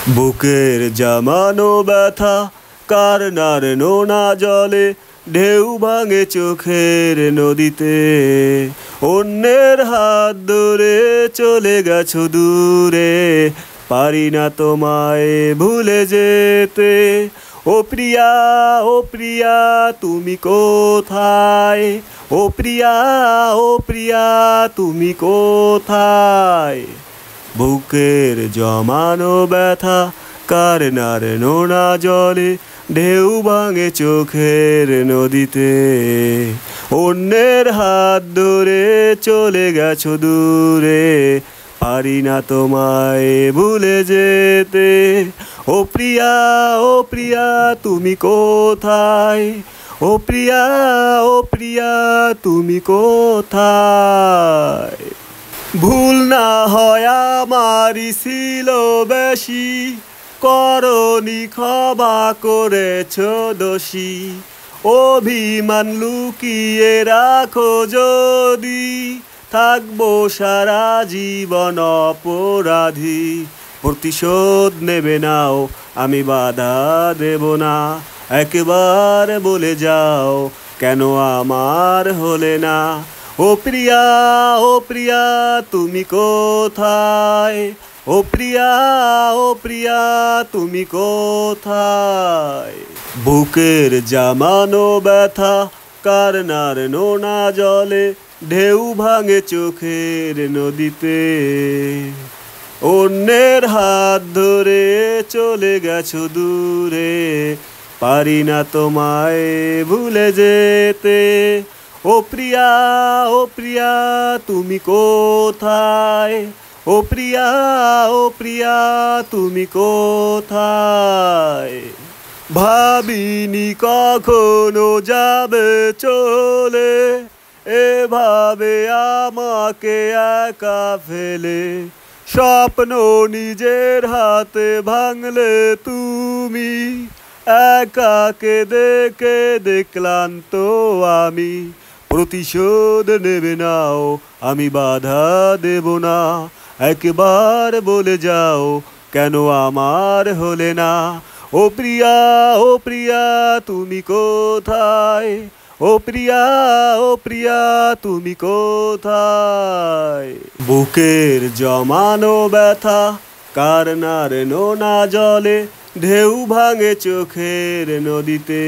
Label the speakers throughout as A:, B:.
A: বুকের জামানো ব্যথা কারনার নোনা জলে ঢেউ ভাঙে চোখের নদীতে। অন্যের হাত ধরে চলে গেছো দূরে, পারি না তোমায় ভুলে যেতে। ও প্রিয়া, ও প্রিয়া তুমি কোথায়? ও প্রিয়া, ও প্রিয়া তুমি কোথায়? বুকের জমানো ব্যথা কারনার নোনা জলে ঢেউ ভাঙে চোখের নদীতে। অন্যের হাত ধরে চলে গেছো দূরে, পারি না তোমায় ভুলে যেতে। ও প্রিয়া, ও প্রিয়া তুমি কোথায়? ও প্রিয়া, ও প্রিয়া তুমি কোথায়? ভুল না হয় আমারই ছিল বেশি, করনি ক্ষমা করেছ দোষী। অভিমান লুকিয়ে রাখো যদি, থাকবো সারা জীবন অপরাধী। প্রতিশোধ নেবে নাও, আমি বাধা দেব না। একবার বলে যাও, কেন আমার হলে না? ও প্রিয়া, ও প্রিয়া তুমি কোথায়? ও প্রিয়া, ও প্রিয়া তুমি কোথায়? বুকের জামানো ব্যথা কারনার নোনা জলে ঢেউ ভাঙে চোখের নদীতে। অন্যের হাত ধরে চলে গেছো দূরে, পারি না তোমায় ভুলে যেতে। ও প্রিয়া, ও প্রিয়া তুমি কোথায়? ও প্রিয়া, ও প্রিয়া তুমি কোথায়? ভাবিনি কখনো যাবে চলে, এভাবে আমাকে একা ফেলে। স্বপ্ন নিজের হাতে ভাঙলে তুমি, একা কেঁদে কেঁদে ক্লান্ত আমি। প্রতিশোধ নেবে নাও, আমি বাধা দেব না। একবার বলে যাও, কেন আমার হলে না? ও প্রিয়া, ও প্রিয়া তুমি কোথায়? ও প্রিয়া, ও প্রিয়া তুমি কোথায়? বুকের জমানো ব্যথা কারনার নোনা জলে ঢেউ ভাঙে চোখের নদীতে।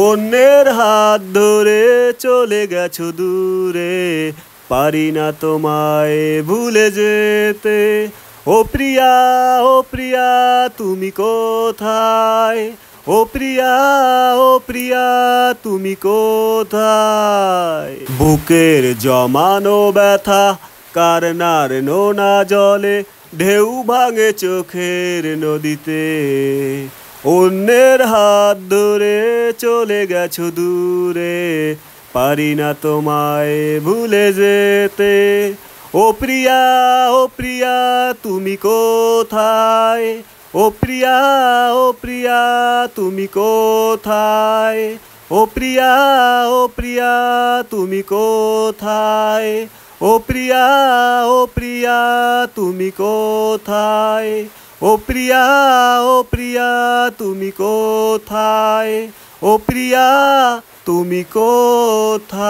A: অন্যের হাত ধরে চলে গেছো দূরে, পারি না তোমায় ভুলে যেতে। ও প্রিয়া, ও প্রিয়া তুমি কোথায়? ও প্রিয়া, ও প্রিয়া তুমি কোথায়? বুকের জমানো ব্যথা কারনার নোনা জলে ঢেউ ভাঙে চোখের নদীতে। অন্যের হাত ধরে চলে গেছো দূরে, পারি না তোমায় ভুলে যেতে। ও প্রিয়া, ও প্রিয়া তুমি কোথায়? ও প্রিয়া, ও প্রিয়া তুমি কোথায়? ও প্রিয়া, ও প্রিয়া তুমি কোথায়? ও প্রিয়া, ও প্রিয়া তুমি কোথায়? ও প্রিয়া, ও প্রিয়া তুমি কোথায়? ও প্রিয়া তুমি কোথায়?